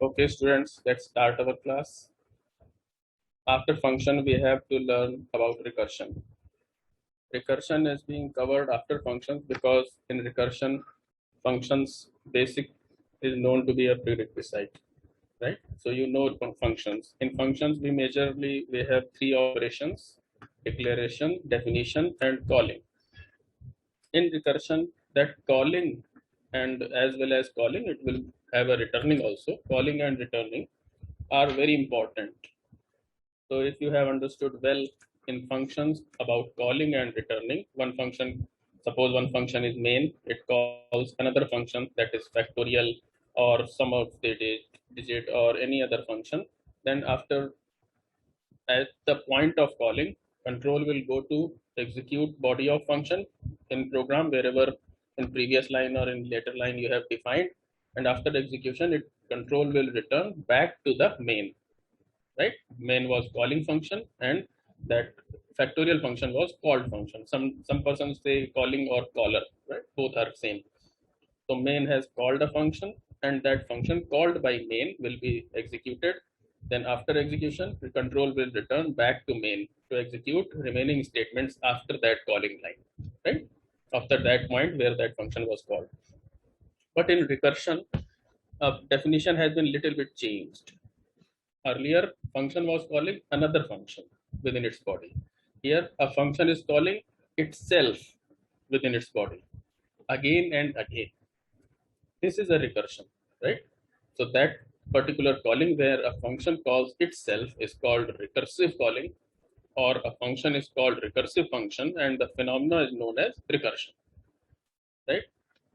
Okay, students, let's start our class. After function, we have to learn about recursion. Recursion is being covered after functions because in recursion, functions basic is known to be a prerequisite, right? So you know functions. In functions, we have three operations: declaration, definition, and calling. In recursion, that calling and as well as calling, it will have a returning also. Calling and returning are very important. So if you have understood well in functions about calling and returning, suppose one function is main, it calls another function that is factorial or sum of the digit or any other function. Then after at the point of calling, control will go to execute body of function in program wherever in previous line or in later line you have defined, and after the execution, it control will return back to the main, right? Main was calling function and that factorial function was called function. Some persons say calling or caller, right? Both are same. So main has called a function and that function called by main will be executed. Then after execution, the control will return back to main to execute remaining statements after that calling line, right? After that point where that function was called. But in recursion, definition has been little bit changed. Earlier, function was calling another function within its body. Here, a function is calling itself within its body again and again. This is a recursion, right? So that particular calling where a function calls itself is called recursive calling, or a function is called recursive function, and the phenomena is known as recursion, right?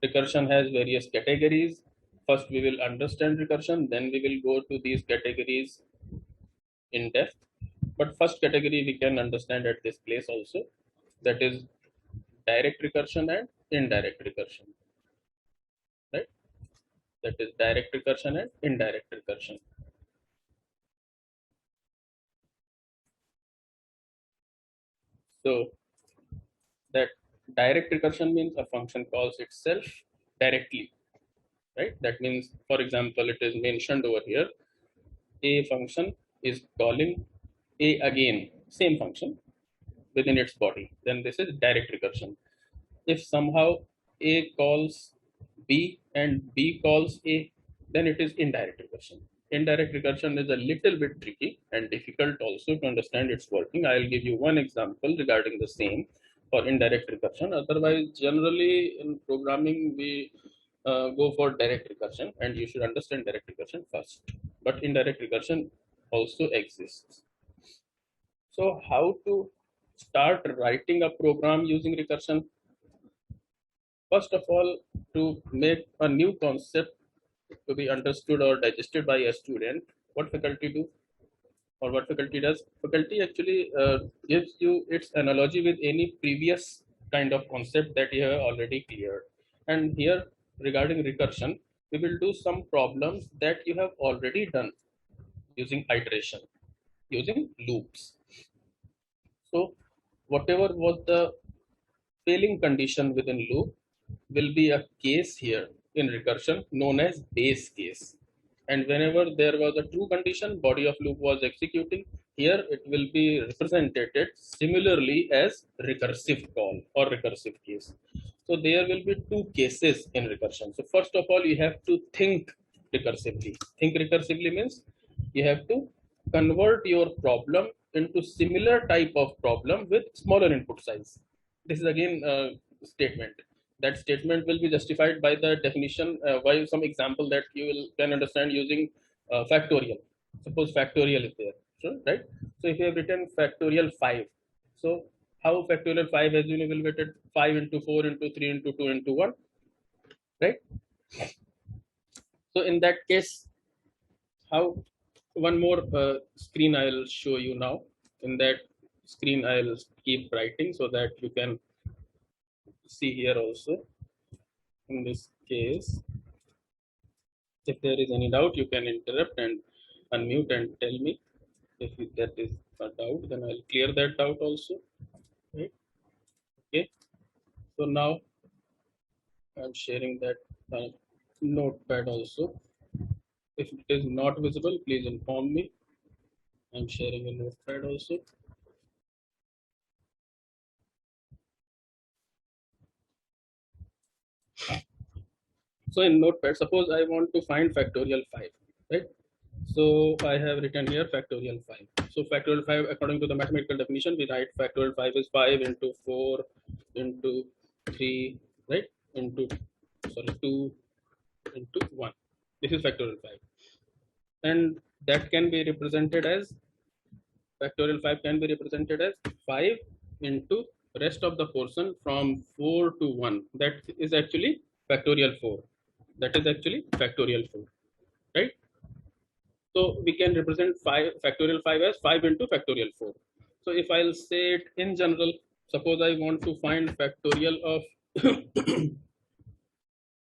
Recursion has various categories. First, we will understand recursion, then we will go to these categories in depth. But first category we can understand at this place also, that is direct recursion and indirect recursion, right? That is direct recursion and indirect recursion. So that direct recursion means a function calls itself directly, right? That means, for example, it is mentioned over here, a function is calling a again, same function within its body. Then this is direct recursion. If somehow A calls B and B calls A, then it is indirect recursion. Indirect recursion is a little bit tricky and difficult also to understand its working. I'll give you one example regarding the same for indirect recursion. Otherwise, generally in programming, we go for direct recursion, and you should understand direct recursion first. But indirect recursion also exists. So, how to start writing a program using recursion? First of all, to make a new concept to be understood or digested by a student, what faculty do or what faculty does? Faculty actually gives you its analogy with any previous kind of concept that you have already cleared. And here, regarding recursion, we will do some problems that you have already done using iteration, using loops. So, whatever was the failing condition within loop will be a case here in recursion known as base case. And whenever there was a true condition, body of loop was executing, here it will be represented similarly as recursive call or recursive case. So there will be two cases in recursion. So first of all, you have to think recursively. Think recursively means you have to convert your problem into similar type of problem with smaller input size. This is again a statement. That statement will be justified by the definition, by some example that you will can understand using factorial. Suppose factorial is there, so, right? So if you have written factorial 5, so how factorial 5 has been evaluated? 5 into 4 into 3 into 2 into 1, right? So in that case, how one more screen I'll show you now. In that screen, I'll keep writing so that you can see here also. In this case, if there is any doubt, you can interrupt and unmute and tell me. If that is a doubt, then I'll clear that doubt also. Right? Okay. So now I'm sharing that notepad also. If it is not visible, please inform me. I'm sharing a notepad also. So in notepad, suppose I want to find factorial 5, right? So I have written here factorial 5. So factorial 5, according to the mathematical definition, we write factorial 5 is 5 into 4 into 3, right? Into, sorry, 2 into 1. This is factorial 5. And that can be represented as, factorial 5 can be represented as 5 into rest of the portion from 4 to 1. That is actually factorial 4. That is actually factorial 4, right? So we can represent 5 factorial 5 as 5 into factorial 4. So if I'll say it in general, suppose I want to find factorial of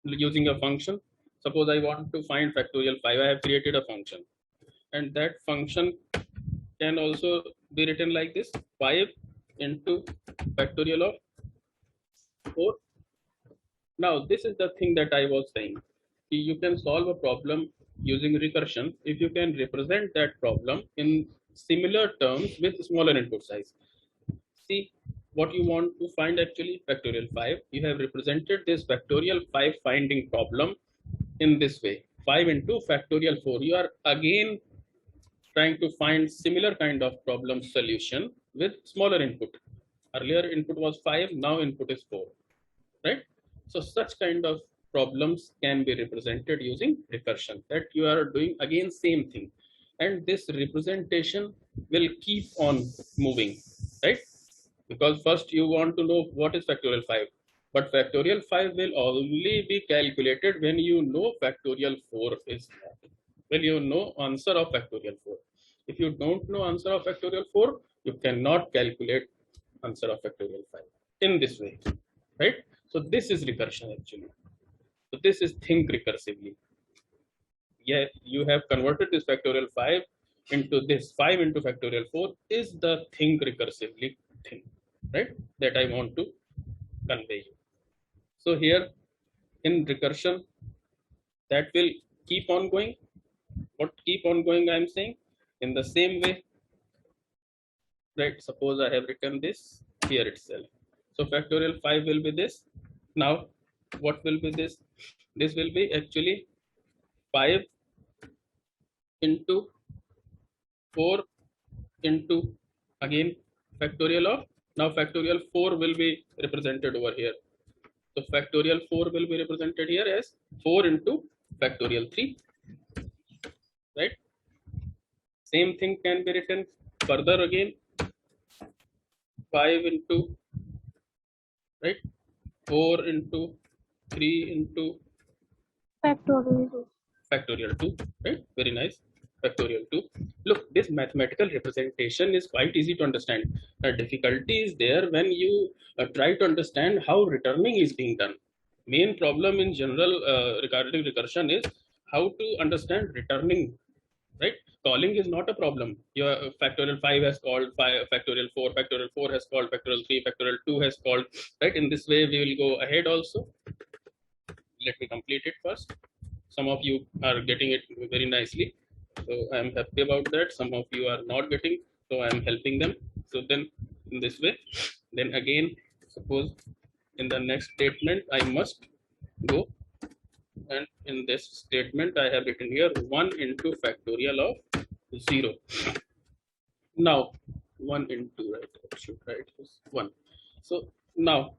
using a function. Suppose I want to find factorial 5. I have created a function, and that function can also be written like this: 5 into factorial of 4. Now, this is the thing that I was saying. You can solve a problem using recursion if you can represent that problem in similar terms with smaller input size. See, what you want to find actually factorial 5. You have represented this factorial 5 finding problem in this way: 5 into factorial 4. You are again trying to find similar kind of problem solution with smaller input. Earlier input was 5, now input is 4, right? So such kind of problems can be represented using recursion, that you are doing again same thing, and this representation will keep on moving, right? Because first you want to know what is factorial 5, but factorial 5 will only be calculated when you know factorial 4 is what, when you know answer of factorial 4. If you don't know answer of factorial 4, you cannot calculate answer of factorial 5 in this way, right? So this is recursion actually. So this is think recursively. Yeah, you have converted this factorial 5 into this 5 into factorial 4 is the think recursively thing, right? That I want to convey you. So here in recursion, that will keep on going. What keep on going I'm saying? In the same way, right? Suppose I have written this here itself. So factorial 5 will be this. Now, what will be this? This will be actually 5 into 4 into again factorial of, now factorial 4 will be represented over here. So factorial 4 will be represented here as 4 into factorial 3, right? Same thing can be written further again, 5 into, right, 4 into 3 into factorial 2, right? Very nice. Factorial 2. Look, this mathematical representation is quite easy to understand. The difficulty is there when you try to understand how returning is being done. Main problem in general regarding recursion is how to understand returning, right? Calling is not a problem. Your factorial 5 has called 5, factorial 4 has called, factorial 3, factorial 2 has called, right? In this way, we will go ahead also. Let me complete it first. Some of you are getting it very nicely, so I am happy about that. Some of you are not getting, so I am helping them. So then in this way, then again, suppose in the next statement I must go, and in this statement I have written here 1 into factorial of 0. Now 1 into, right, I should write this 1. So now,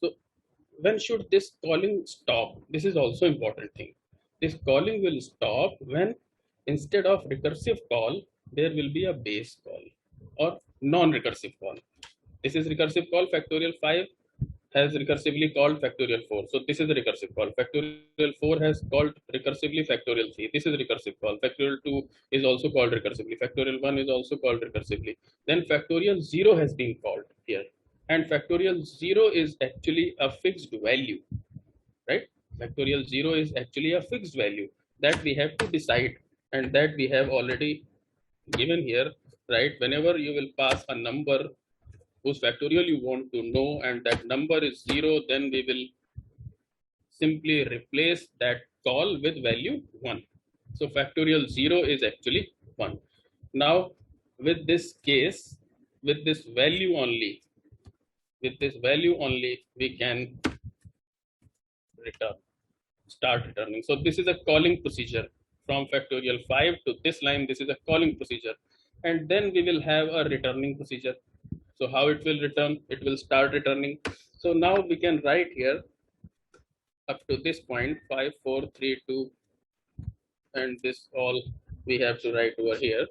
so when should this calling stop? This is also important thing. This calling will stop when instead of recursive call, there will be a base call or non-recursive call. This is recursive call. Factorial 5 has recursively called factorial 4. So this is a recursive call. Factorial 4 has called recursively factorial 3. This is recursive call. Factorial 2 is also called recursively. Factorial 1 is also called recursively. Then factorial 0 has been called here. And factorial 0 is actually a fixed value, right? Factorial 0 is actually a fixed value that we have to decide, and that we have already given here, right? Whenever you will pass a number whose factorial you want to know and that number is 0, then we will simply replace that call with value 1. So factorial 0 is actually 1. Now with this case, with this value only, we can return, start returning. So this is a calling procedure from factorial 5 to this line. This is a calling procedure, and then we will have a returning procedure. So how it will return? It will start returning. So now we can write here up to this point 5 4 3 2, and this all we have to write over here,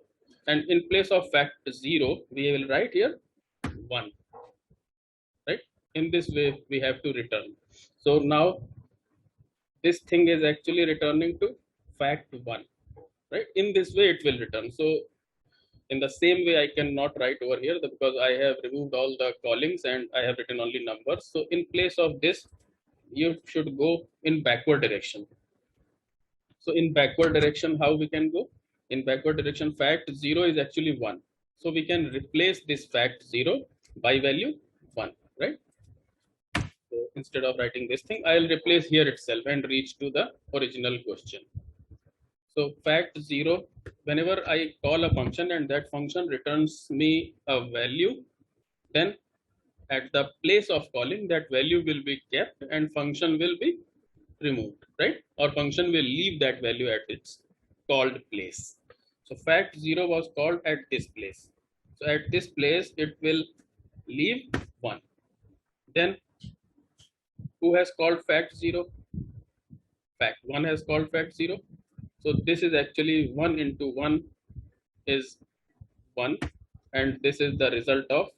and in place of fact 0 we will write here 1, right? In this way we have to return. So now this thing is actually returning to fact 1, right? In this way it will return. So in the same way I cannot write over here because I have removed all the callings and I have written only numbers. So in place of this you should go in backward direction. So in backward direction, how we can go? In backward direction, fact 0 is actually 1. So we can replace this fact 0 by value 1, right? So instead of writing this thing, I'll replace here itself and reach to the original question. So fact 0, whenever I call a function and that function returns me a value, then at the place of calling, that value will be kept and function will be removed, right? Or function will leave that value at its called place. So fact 0 was called at this place. So at this place it will leave 1. Then who has called fact 0? Fact 1 has called fact 0. So this is actually 1 into 1 is 1, and this is the result of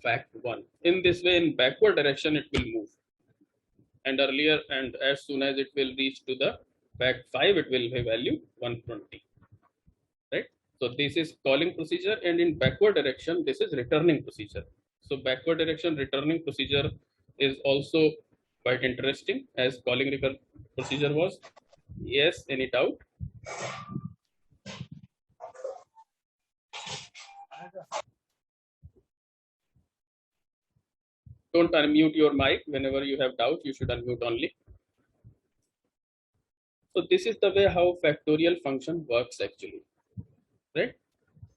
fact 1. In this way, in backward direction it will move, and earlier, and as soon as it will reach to the fact 5, it will have value 120, right? So this is calling procedure, and in backward direction this is returning procedure. So backward direction returning procedure is also quite interesting as calling procedure was. Yes, any doubt? Don't unmute your mic. Whenever you have doubt, you should unmute only. So this is the way how factorial function works actually, right?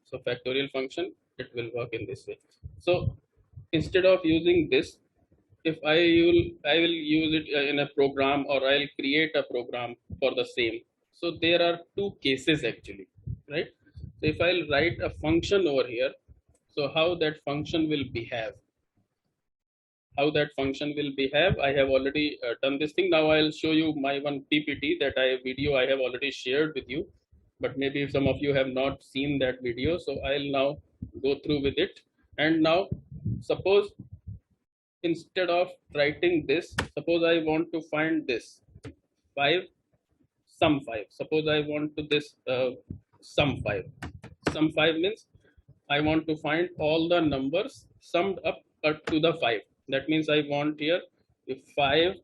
So factorial function, it will work in this way. So instead of using this, if I will use it in a program, or I'll create a program for the same. So there are two cases actually, right? So if I'll write a function over here, so how that function will behave, I have already done this thing. Now I'll show you my one PPT that video I have already shared with you, but maybe some of you have not seen that video. So I'll now go through with it. And now suppose instead of writing this, suppose I want to find this 5, sum 5. Suppose I want to this sum 5. Sum 5 means I want to find all the numbers summed up to the 5. That means I want here if 5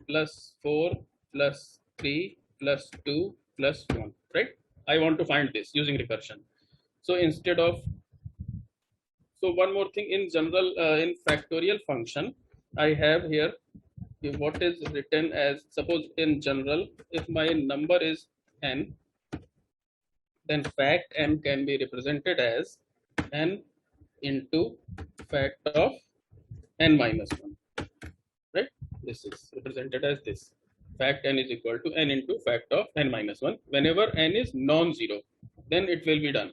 plus 4 plus 3 plus 2 plus 1, right? I want to find this using recursion. So instead of, so one more thing, in general, in factorial function, I have here what is written as, suppose in general, if my number is n, then fact n can be represented as n into fact of n minus 1, right? This is represented as this. Fact n is equal to n into fact of n minus 1. Whenever n is non-zero, then it will be done,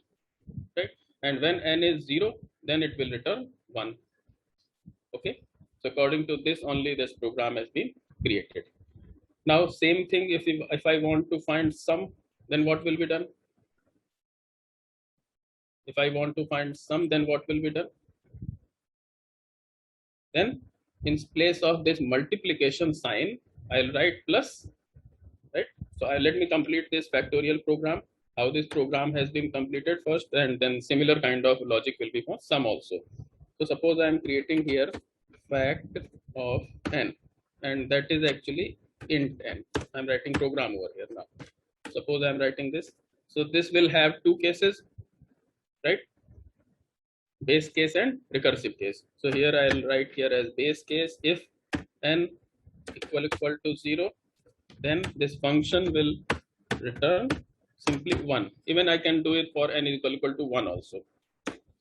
right? And when n is 0, then it will return 1. Okay. So according to this, only this program has been created. Now same thing, if I want to find sum, then what will be done? If I want to find sum, then what will be done? Then in place of this multiplication sign, I'll write plus, right? So let me complete this factorial program. How this program has been completed first, and then similar kind of logic will be for sum also. So suppose I am creating here fact of n, and that is actually int n. I'm writing program over here now. Suppose I'm writing this. So this will have two cases, right? Base case and recursive case. So here I'll write here as base case, if n equal to 0, then this function will return simply 1. Even I can do it for n is equal to 1 also.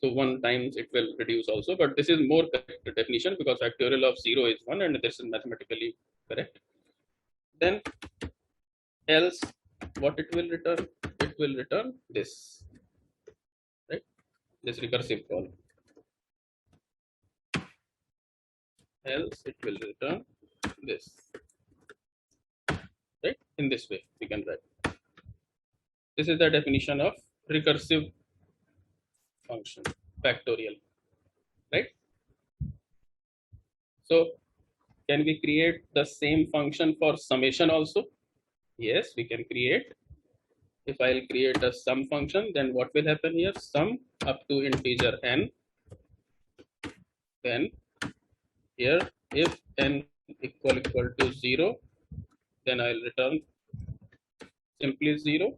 So 1 times it will reduce also, but this is more correct definition because factorial of 0 is 1 and this is mathematically correct. Then else what it will return? It will return this, right? This recursive call. Else it will return this, right? In this way we can write. This is the definition of recursive function, factorial, right? So can we create the same function for summation also? Yes, we can create. If I'll create a sum function, then what will happen here? Sum up to integer n. Then here, if n equal to 0, then I'll return simply 0.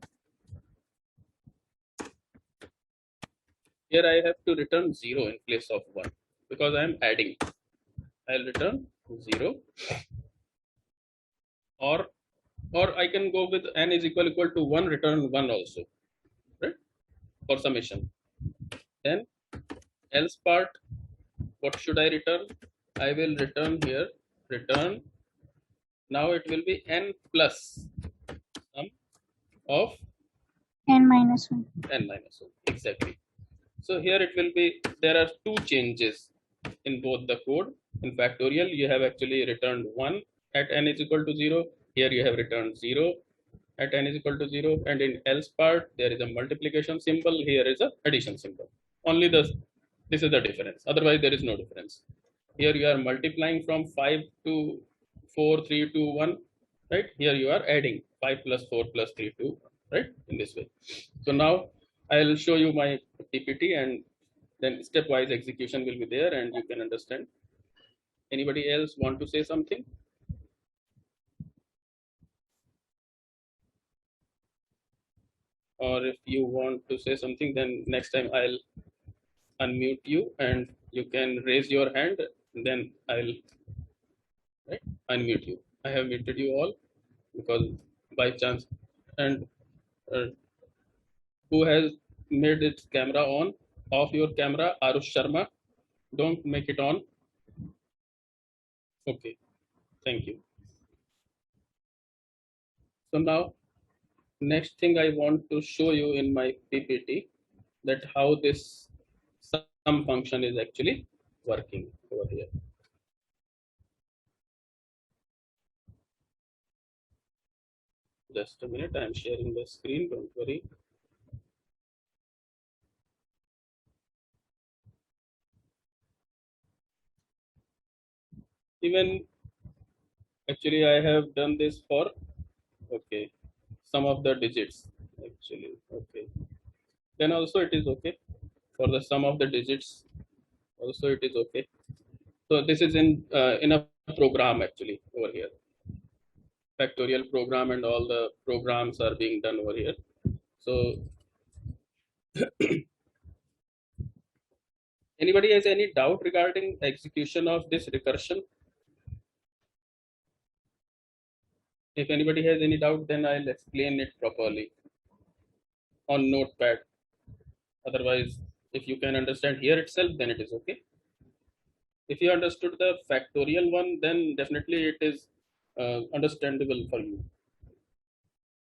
Here I have to return 0 in place of 1 because I am adding. I'll return 0, or I can go with n is equal to 1, return 1 also, right? For summation. Then else part, what should I return? I will return here, return. Now it will be n plus sum of n minus 1. N minus 1. Exactly. So here it will be, there are two changes in both the code. In factorial, you have actually returned 1 at n is equal to 0. Here you have returned 0 at n is equal to 0. And in else part, there is a multiplication symbol. Here is a addition symbol. Only this is the difference. Otherwise, there is no difference. Here you are multiplying from 5 to 4, 3 to 1. Right? Here you are adding 5 plus 4 plus 3 to 1. Right? In this way. So now I'll show you my PPT and then stepwise execution will be there and you can understand. Anybody else want to say something? Or if you want to say something, then next time I'll unmute you and you can raise your hand. Then I'll unmute you. I have muted you all because by chance. And uh, who has made its camera on? Off your camera, Arush Sharma. Don't make it on. Okay, thank you. So now, next thing I want to show you in my PPT that how this sum function is actually working over here. Just a minute, I am sharing the screen, don't worry. Even actually I have done this for, okay, some of the digits actually, okay. Then also it is okay. For the sum of the digits, also it is okay. So this is in a program actually over here. Factorial program and all the programs are being done over here. So anybody has any doubt regarding execution of this recursion? If anybody has any doubt, then I'll explain it properly on notepad. Otherwise, if you can understand here itself, then it is okay. If you understood the factorial one, then definitely it is understandable for you.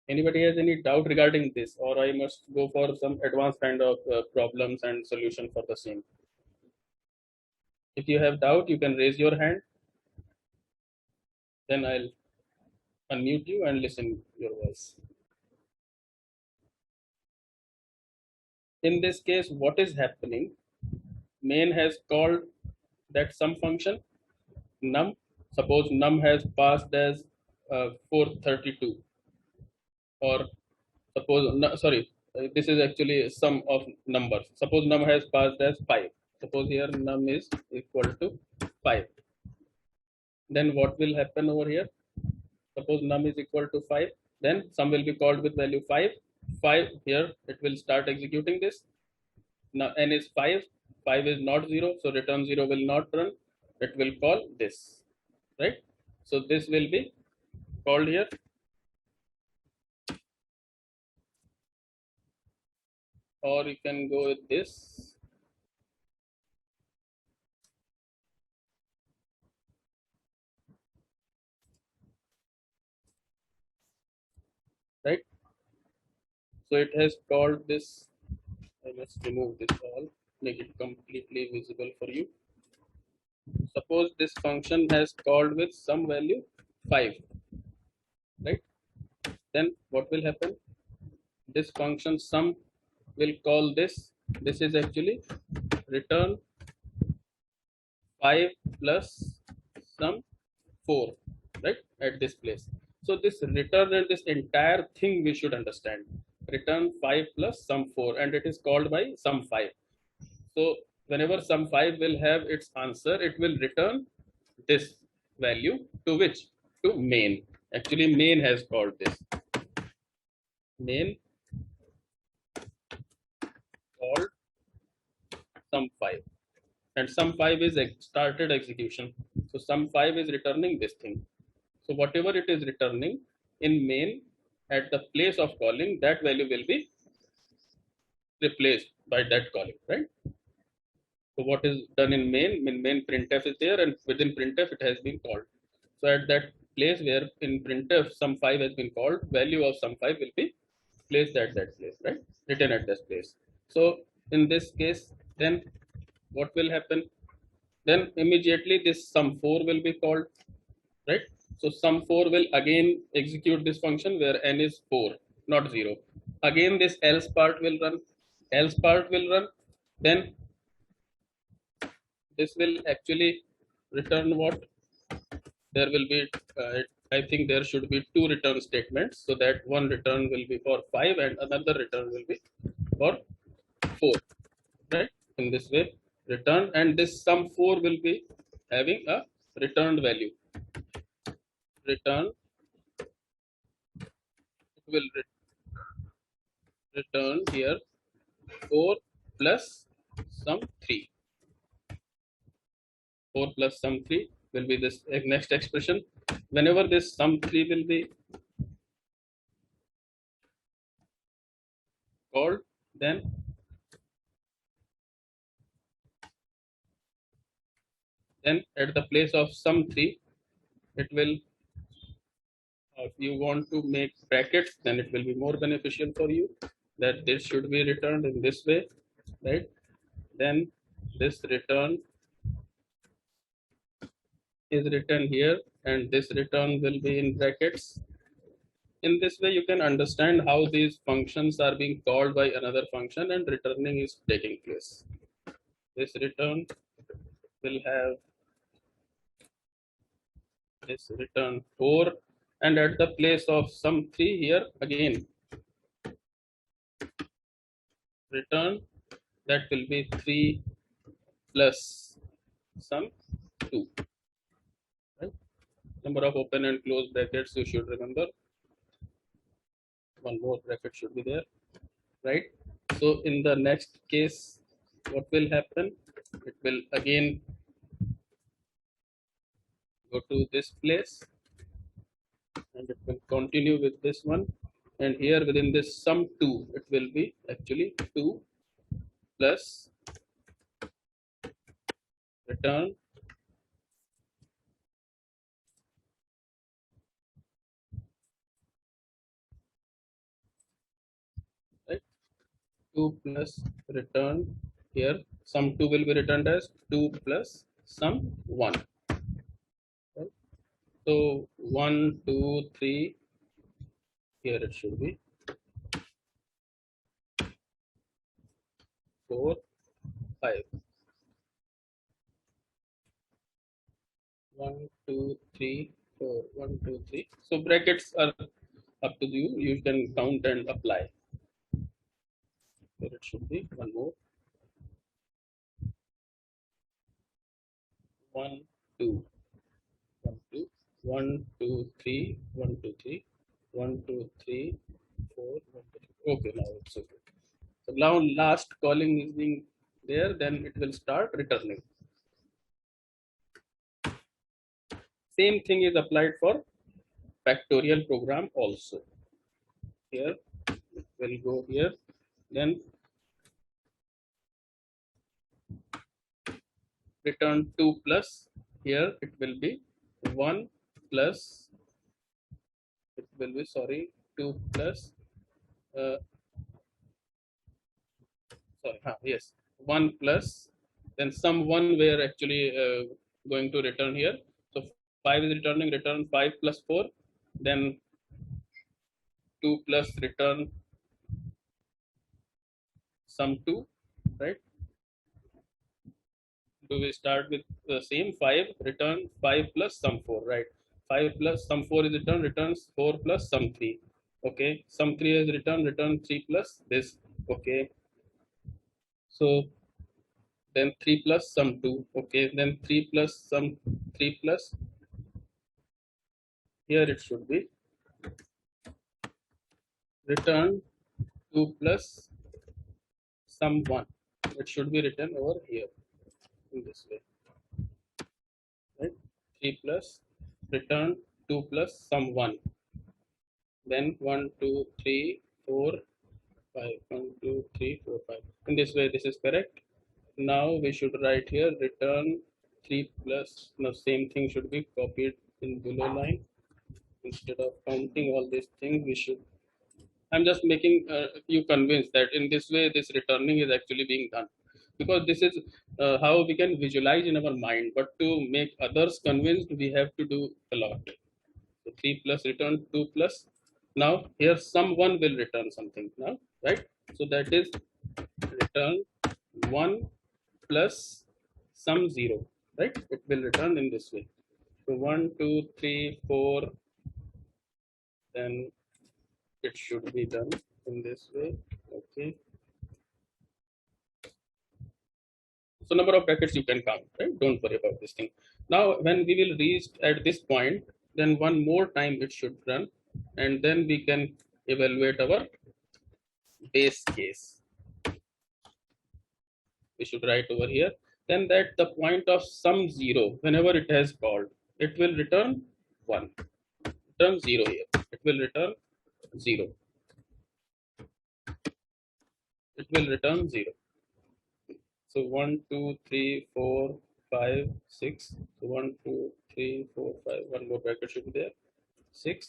Anybody has any doubt regarding this, or I must go for some advanced kind of problems and solution for the same? If you have doubt, you can raise your hand. Then I'll unmute you and listen your voice. In this case, what is happening? Main has called that sum function num. Suppose num has passed as 432, or suppose sorry, this is actually sum of numbers. Suppose num has passed as 5. Suppose here num is equal to 5. Then what will happen over here? Suppose num is equal to 5, then sum will be called with value 5. 5 here, it will start executing this. Now n is 5, 5 is not 0, so return 0 will not run. It will call this, right? So this will be called here or you can go with this. Right? So it has called this. I must remove this all, make it completely visible for you. Suppose this function has called with some value 5, right? Then what will happen? This function sum will call this. This is actually return 5 plus some 4, right? At this place. So this return and this entire thing we should understand. Return 5 plus some 4, and it is called by sum 5. So whenever sum 5 will have its answer, it will return this value to which? To main. Actually, main has called this. Main called sum 5. And sum 5 is started execution. So sum 5 is returning this thing. So whatever it is returning in main, at the place of calling, that value will be replaced by that calling, right? So what is done in main printf is there, and within printf it has been called. So at that place where in printf sum 5 has been called, value of sum 5 will be placed at that place, right? Written at that place. So in this case, then what will happen? Then immediately this sum 4 will be called, right? So sum 4 will again execute this function where n is 4, not 0. Again this else part will run, else part will run. Then this will actually return what? There will be, I think there should be two return statements, so that one return will be for 5 and another return will be for 4, right? In this way, return, and this sum 4 will be having a returned value. Return, it will return here 4 plus some 3. 4 plus sum 3 will be this next expression. Whenever this sum 3 will be called, then at the place of sum 3, it will, if you want to make brackets, then it will be more beneficial for you, that this should be returned in this way, right? Then this return is written here, and this return will be in brackets. In this way, you can understand how these functions are being called by another function and returning is taking place. This return will have this return 4, and at the place of sum 3 here, again return, that will be 3 plus sum 2, right? Number of open and close brackets you should remember. One more bracket should be there, right? So in the next case, what will happen? It will again go to this place, and it will continue with this one. And here within this sum 2, it will be actually 2 plus return, right? 2 plus return here. Sum 2 will be returned as 2 plus sum 1. Right? So 1, 2, 3. Here it should be 4, 5. 1, 2, 3, 4. 1, 2, 3. So brackets are up to you. You can count and apply. Here it should be one more. 1, 2, 1, 2, 1, 2, 3, 1, 2, 3, 1, 2, 3, 4, 1, 2, 3. Okay, now it's okay. So now last calling is being there, then it will start returning. Same thing is applied for factorial program also. Here it will go here, then return 2 plus, here it will be 1 plus, it will be, sorry, 2 plus, uh, sorry, yes, 1 plus, then some 1 we're actually going to return here. So 5 is returning, return 5 plus 4, then 2 plus return some 2, right? Do we start with the same 5, return 5 plus some 4, right? 5 plus some 4 is return, returns 4 plus some 3. Okay, some 3 is return, return 3 plus this. Okay, so then 3 plus some 2. Okay, then 3 plus some 3 plus, here it should be return 2 plus some 1. It should be written over here in this way, right? 3 plus return 2 plus some 1. Then 1, 2, 3, 4, 5. 1, 2, 3, 4, 5. In this way, this is correct. Now we should write here return 3 plus. Now same thing should be copied in below line. Instead of counting all these things, we should. I'm just making you convinced that in this way, this returning is actually being done, because this is how we can visualize in our mind. But to make others convinced, we have to do a lot. So 3 plus return 2 plus. Now here someone will return something now, right? So that is return 1 plus some 0, right? It will return in this way. So 1, 2, 3, 4, then it should be done in this way. Okay. So number of brackets you can count, right? Don't worry about this thing. Now when we will reach at this point, then one more time it should run, and then we can evaluate our base case. We should write over here. Then that the point of some 0, whenever it has called, it will return 1. Return 0 here. It will return 0. It will return 0. So 1, 2, 3, 4, 5, 6. So 1, 2, 3, 4, 5. One more bracket should be there. 6.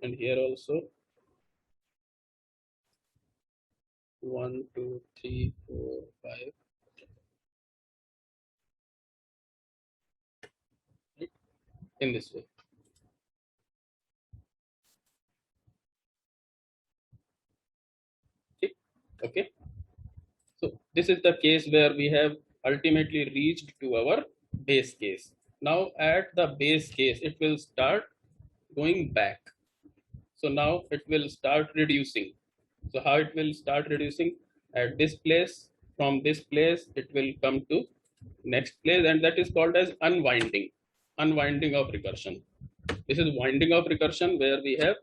And here also 1, 2, 3, 4, 5. Right? In this way. Okay. So this is the case where we have ultimately reached to our base case. Now at the base case, it will start going back. So now it will start reducing. So how it will start reducing? At this place, from this place, it will come to next place, and that is called as unwinding. Unwinding of recursion. This is winding of recursion where we have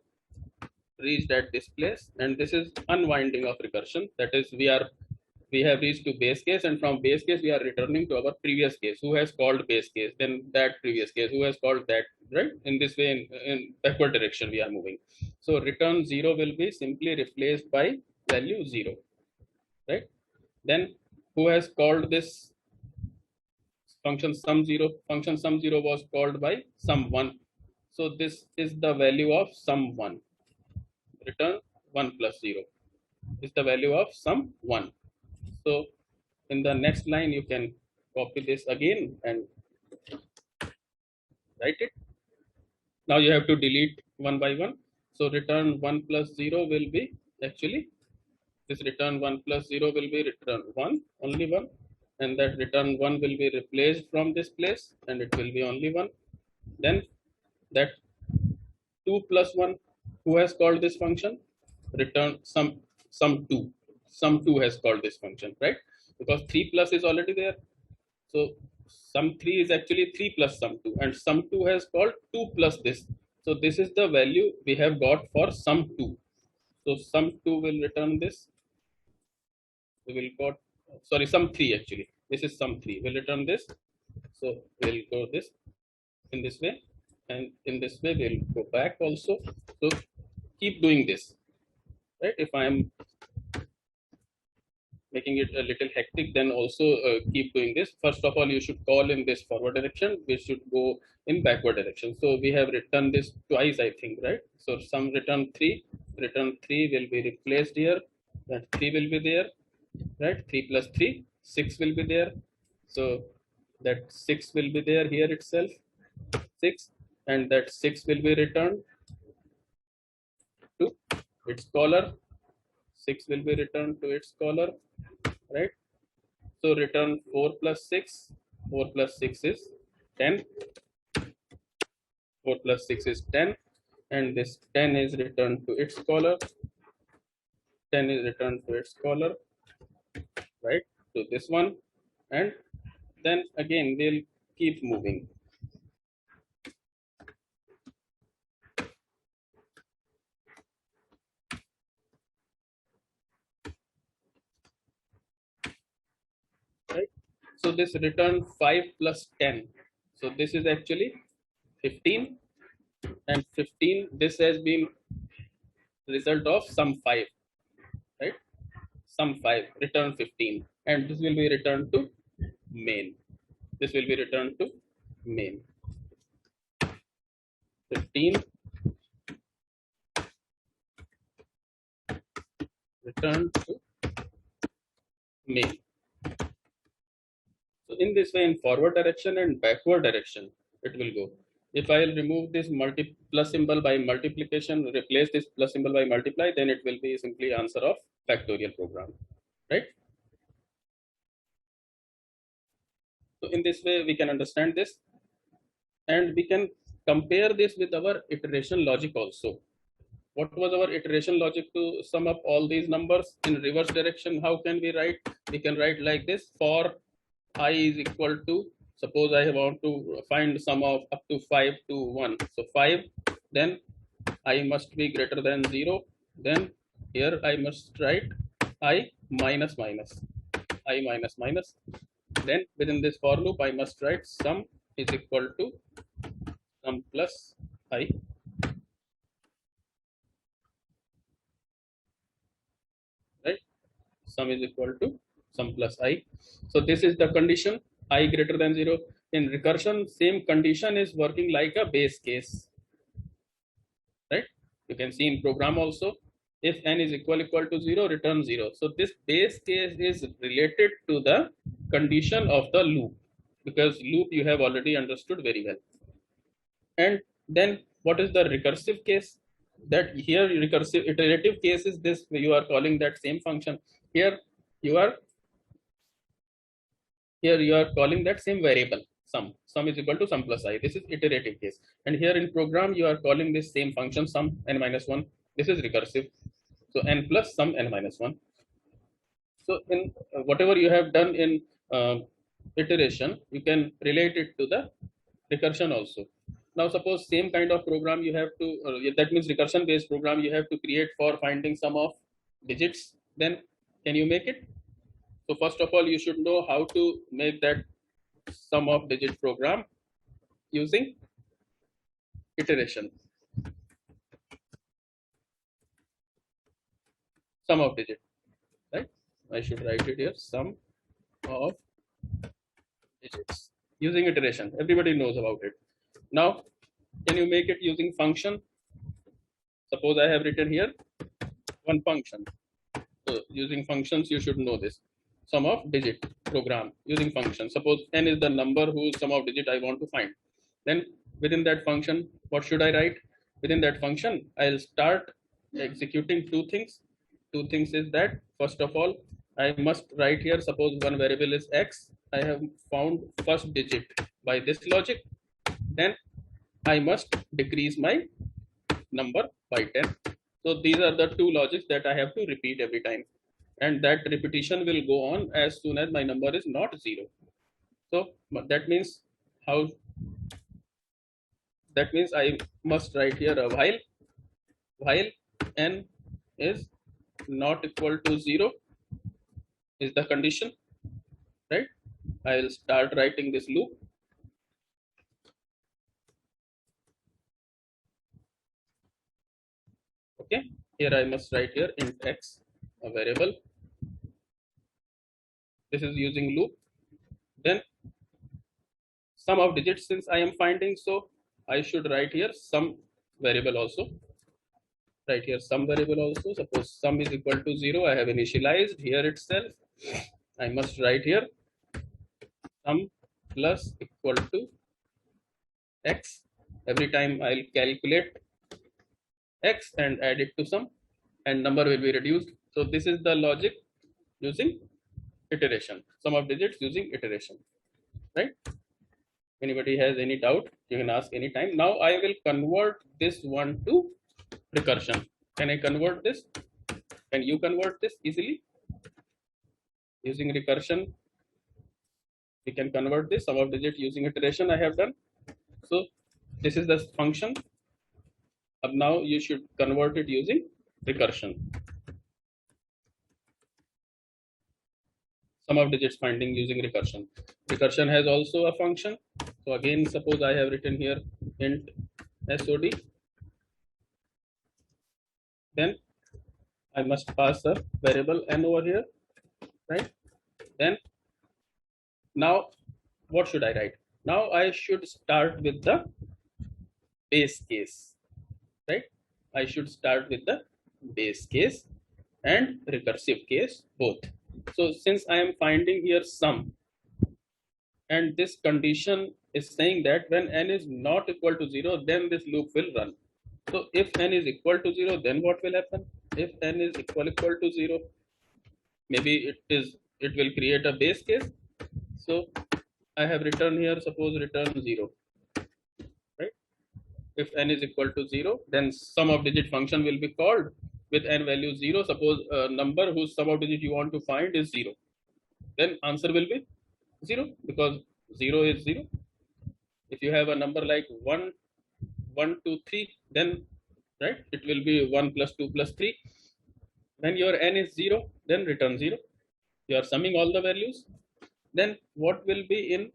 reached at this place, and this is unwinding of recursion. That is, we have reached to base case, and from base case we are returning to our previous case. Who has called base case? Then that previous case. Who has called that? Right? In this way, in backward direction we are moving. So return 0 will be simply replaced by value 0. Right? Then who has called this function sum 0? Function sum 0 was called by sum 1. So this is the value of sum 1. Return 1 plus 0 is the value of sum 1. So in the next line, you can copy this again and write it. Now you have to delete one by one. So return 1 plus 0 will be actually this return 1 plus 0 will be return 1, only 1. And that return 1 will be replaced from this place, and it will be only 1. Then that 2 plus 1, who has called this function? Return some 2. Some 2 has called this function, right? Because 3 plus is already there. So sum 3 is actually 3 plus sum 2, and sum 2 has called 2 plus this. So this is the value we have got for sum 2. So sum 2 will return this. We will got, sorry, sum 3 actually. This is sum 3. We'll return this. So we'll go this in this way, and in this way we'll go back also. So keep doing this, right? If I am making it a little hectic, then also keep doing this. First of all, you should call in this forward direction. We should go in backward direction. So we have written this twice, I think, right? So some return 3 will be replaced here. That 3 will be there, right? 3 plus 3, 6 will be there. So that 6 will be there here itself, 6, and that 6 will be returned to its caller. 6 will be returned to its caller, right? So return 4 plus 6. 4 plus 6 is 10. 4 plus 6 is 10. And this 10 is returned to its caller. 10 is returned to its caller, right? To this one. And then again, we'll keep moving. Right? So this return 5 plus 10. So this is actually 15. And 15, this has been result of sum 5, right? Sum 5, return 15, and this will be returned to main. This will be returned to main. 15 returned to main. So in this way, in forward direction and backward direction, it will go. If I will remove this plus symbol by multiplication, replace this plus symbol by multiply, then it will be simply answer of factorial program, right? So in this way, we can understand this, and we can compare this with our iteration logic also. What was our iteration logic to sum up all these numbers in reverse direction? How can we write? We can write like this: for I is equal to, suppose I want to find sum of up to 5 to 1. So 5, then I must be greater than 0. Then here I must write I minus minus. I minus minus. Then within this for loop, I must write sum is equal to sum plus I. Right? Sum is equal to sum plus I. So this is the condition, I greater than 0. In recursion, same condition is working like a base case. Right? You can see in program also, if n is equal to 0, return 0. So this base case is related to the condition of the loop, because loop you have already understood very well. And then what is the recursive case? That here recursive iterative case is this, you are calling that same function. Here you are calling that same variable sum. Sum is equal to sum plus I. This is iterative case. And here in program you are calling this same function sum n minus 1. This is recursive. So n plus sum n minus 1. So in whatever you have done in iteration, you can relate it to the recursion also. Now suppose same kind of program you have to, that means recursion based program you have to create for finding sum of digits. Then can you make it? So first of all, you should know how to make that sum of digit program using iteration. Sum of digit, right? I should write it here, sum of digits using iteration. Everybody knows about it. Now, can you make it using function? Suppose I have written here one function. So using functions, you should know this. Sum of digit program using function. Suppose n is the number whose sum of digit I want to find. Then within that function, what should I write? Within that function, I'll start executing two things. Two things is that, first of all, I must write here, suppose one variable is x. I have found first digit by this logic. Then I must decrease my number by 10. So these are the two logics that I have to repeat every time. And that repetition will go on as soon as my number is not 0. So that means how, that means I must write here a while n is not equal to 0 is the condition, right? I will start writing this loop. Okay, here I must write here int x, a variable. This is using loop. Then sum of digits, since I am finding, so I should write here some variable also. Write here some variable also. Suppose sum is equal to 0. I have initialized here itself. I must write here sum plus equal to x. Every time I'll calculate x and add it to sum, and number will be reduced. So this is the logic using iteration. Sum of digits using iteration. Right? Anybody has any doubt, you can ask anytime. Now I will convert this one to recursion. Can I convert this? Can you convert this easily? Using recursion, we can convert this sum of digit using iteration. I have done. So this is the function. Now you should convert it using recursion. Sum of digits finding using recursion. Recursion has also a function. So again, suppose I have written here int SOD. Then I must pass a variable n over here, right? Then now what should I write? Now I should start with the base case, right? I should start with the base case and recursive case both. So since I am finding here sum, and this condition is saying that when n is not equal to 0, then this loop will run. So if n is equal to 0, then what will happen? If n is equal to 0, maybe it will create a base case. So I have written here, suppose return 0, right? If n is equal to 0, then sum of digit function will be called with n value 0. Suppose a number whose sum of digit you want to find is 0, then answer will be 0, because 0 is 0. If you have a number like 1, 1, 2, 3, then right, it will be 1 plus 2 plus 3. When your n is 0, then return 0. You are summing all the values. Then what will be in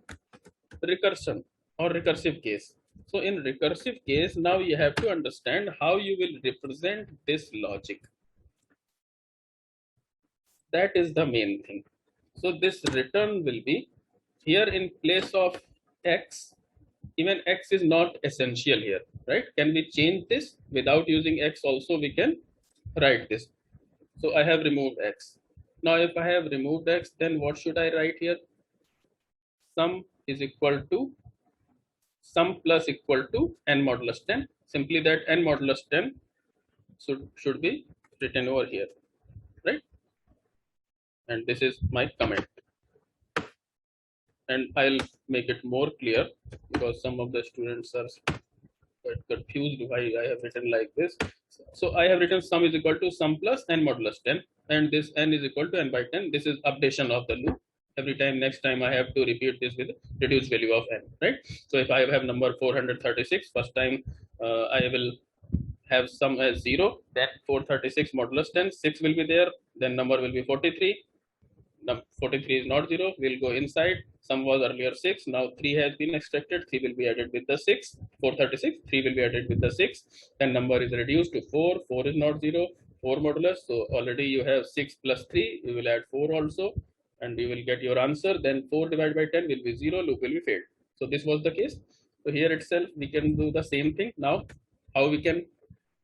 recursion or recursive case? So in recursive case, now you have to understand how you will represent this logic. That is the main thing. So this return will be here in place of x. Even x is not essential here, right? Can we change this without using x also? We can write this. So I have removed x. Now if I have removed x, then what should I write here? Sum is equal to sum plus equal to n modulus 10. Simply that n modulus 10 should be written over here, right? And this is my comment. And I'll make it more clear because some of the students are quite confused why I have written like this. So I have written sum is equal to sum plus n modulus 10, and this n is equal to n by 10. This is updation of the loop. Every time, next time I have to repeat this with reduced value of n, right? So if I have number 436, first time I will have sum as 0, then 436 modulus 10, 6 will be there, then number will be 43. 43 is not 0, we'll go inside. Sum was earlier 6, now 3 has been extracted, 3 will be added with the 6, 436, 3 will be added with the 6, then number is reduced to 4, 4 is not 0, 4 modulus, so already you have 6 plus 3, you will add 4 also, and you will get your answer. Then 4 divided by 10 will be 0, loop will be failed. So this was the case. So here itself we can do the same thing. Now how we can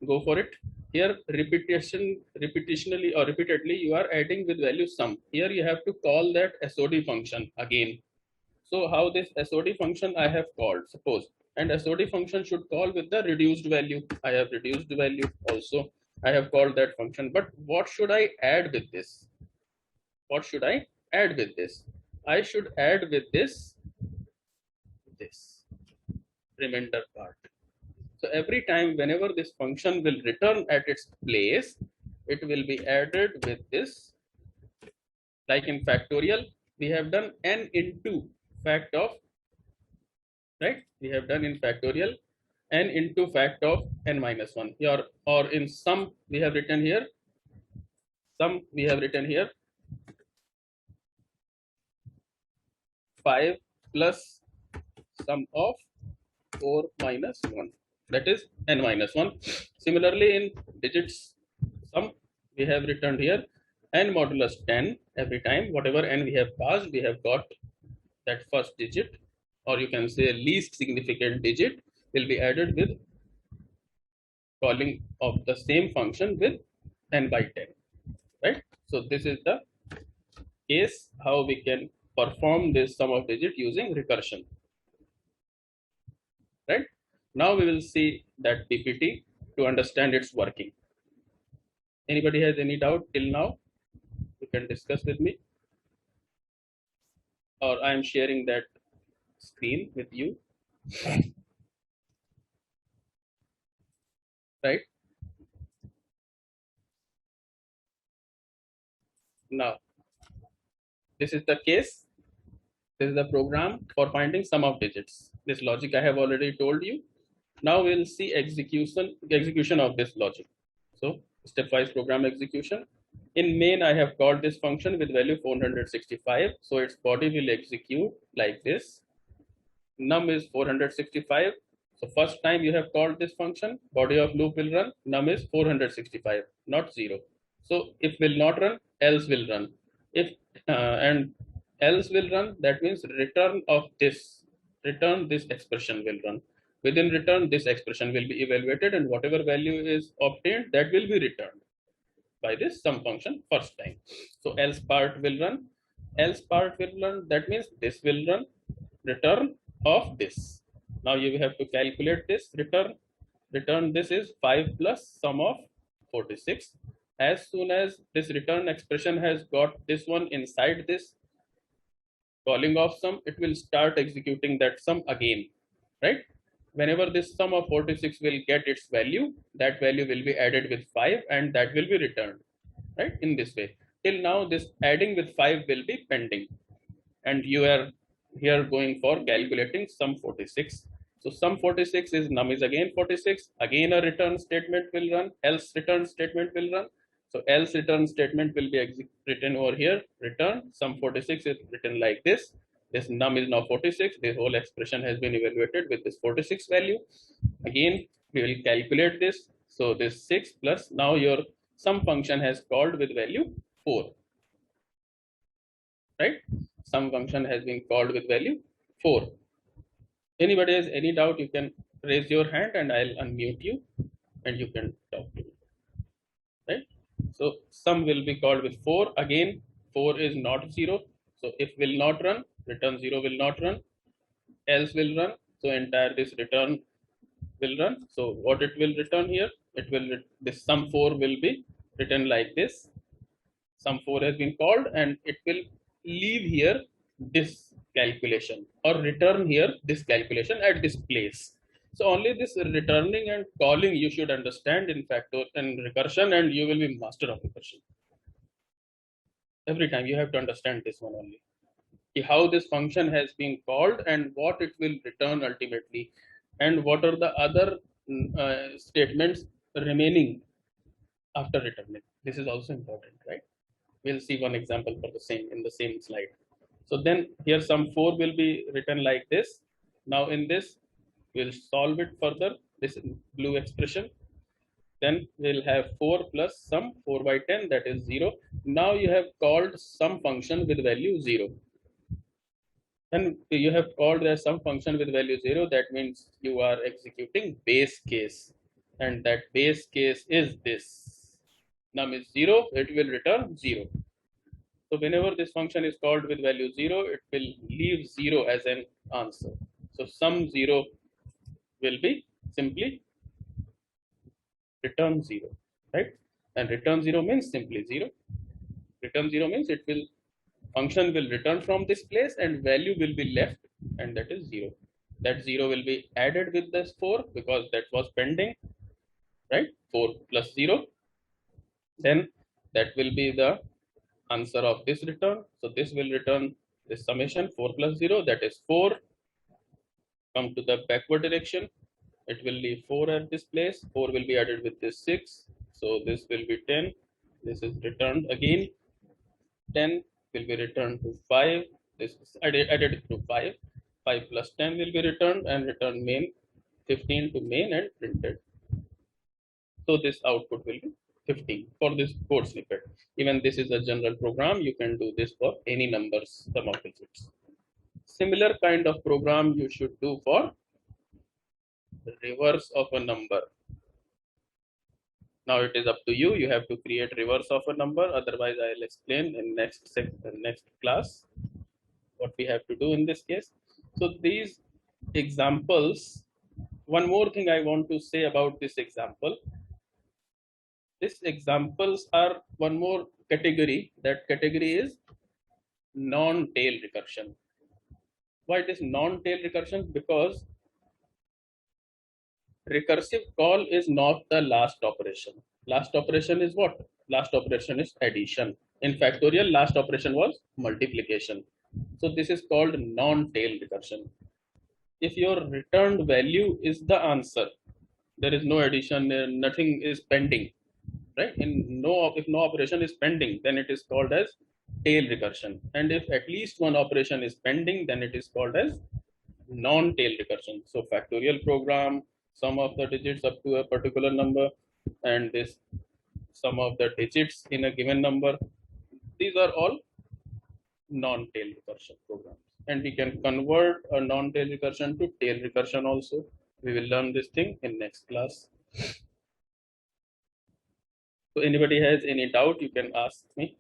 go for it? Here repetitionally or repeatedly you are adding with value sum. Here you have to call that SOD function again. So how this SOD function I have called, suppose, and SOD function should call with the reduced value. I have reduced value also. I have called that function. But what should I add with this? What should I add with this? I should add with this remainder part. So every time whenever this function will return at its place, it will be added with this. Like in factorial, we have done n into fact of, right? We have done in factorial n into fact of n minus 1. Or in sum, we have written here, 5 plus sum of 4 minus 1. That is n minus 1. Similarly, in digits sum, we have written here n modulus 10 every time. Whatever n we have passed, we have got that first digit, or you can say least significant digit, will be added with calling of the same function with n by 10, right? So this is the case how we can perform this sum of digit using recursion, right? Now we will see that PPT to understand its working. Anybody has any doubt till now? You can discuss with me, or I am sharing that screen with you, right? Now, this is the case. This is the program for finding sum of digits. This logic I have already told you. Now we'll see execution of this logic. So stepwise program execution. In main, I have called this function with value 465. So its body will execute like this. Num is 465. So first time you have called this function, body of loop will run. Num is 465, not 0. So if will not run, else will run. If and else will run, that means return this expression will run. Within return, this expression will be evaluated, and whatever value is obtained, that will be returned by this sum function first time. So else part will run. Else part will run. That means this will run. Return of this. Now you have to calculate this return. Return this is 5 plus sum of 46. As soon as this return expression has got this one inside this calling of sum, it will start executing that sum again, right? Whenever this sum of 46 will get its value, that value will be added with 5 and that will be returned, right? In this way, till now this adding with 5 will be pending, and you are here going for calculating sum 46. So sum 46 is num is again 46. Again a return statement will run, else return statement will run. So else return statement will be written over here. Return sum 46 is written like this. This num is now 46. This whole expression has been evaluated with this 46 value. Again, we will calculate this. So this 6 plus now your sum function has called with value 4, right? Sum function has been called with value 4. Anybody has any doubt, you can raise your hand and I'll unmute you and you can talk to me, right? So sum will be called with 4. Again, 4 is not 0. So if will not run, return 0 will not run, else will run. So entire this return will run. So what it will return here, it will this sum 4 will be written like this. Sum 4 has been called and it will leave here this calculation or return here this calculation at this place. So only this returning and calling you should understand in factor and recursion, and you will be master of recursion. Every time you have to understand this one only. How this function has been called and what it will return ultimately, and what are the other statements remaining after returning. This is also important, right? We'll see one example for the same in the same slide. So then here sum 4 will be written like this. Now in this, we'll solve it further, this blue expression. Then we'll have 4 plus sum 4 by 10, that is 0. Now you have called some function with value 0. And you have called the sum function with value 0. That means you are executing base case. And that base case is this. Num is 0, it will return 0. So whenever this function is called with value 0, it will leave 0 as an answer. So sum 0 will be simply return 0, right? And return 0 means simply 0. Return 0 means it will function will return from this place and value will be left, and that is 0. That 0 will be added with this 4 because that was pending, right? 4 plus 0. Then that will be the answer of this return. So this will return this summation 4 plus 0, that is 4. Come to the backward direction, it will leave 4 at this place. 4 will be added with this 6. So this will be 10. This is returned again. 10 will be returned to 5. This is added to 5. 5 plus 10 will be returned and return main 15 to main and printed. So this output will be 15 for this code snippet. Even this is a general program. You can do this for any numbers, sum of digits. Similar kind of program you should do for the reverse of a number. Now it is up to you. You have to create reverse of a number. Otherwise, I'll explain in next class what we have to do in this case. So these examples. One more thing I want to say about this example. These examples are one more category. That category is non-tail recursion. Why it is non-tail recursion? Because recursive call is not the last operation. Last operation is what? Last operation is addition. In factorial, last operation was multiplication. So this is called non-tail recursion. If your returned value is the answer, there is no addition, nothing is pending, right? If no operation is pending, then it is called as tail recursion. And if at least one operation is pending, then it is called as non-tail recursion. So factorial program, sum of the digits up to a particular number, and this sum of the digits in a given number, these are all non-tail recursion programs. And we can convert a non-tail recursion to tail recursion also. We will learn this thing in next class. So anybody has any doubt, you can ask me.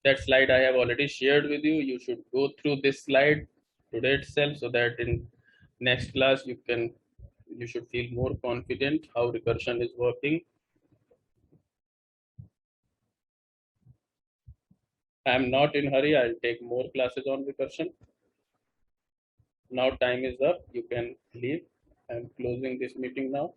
That slide I have already shared with you. You should go through this slide today itself, so that in next class you should feel more confident how recursion is working. I am not in hurry. I'll take more classes on recursion. Now time is up. You can leave. I'm closing this meeting now.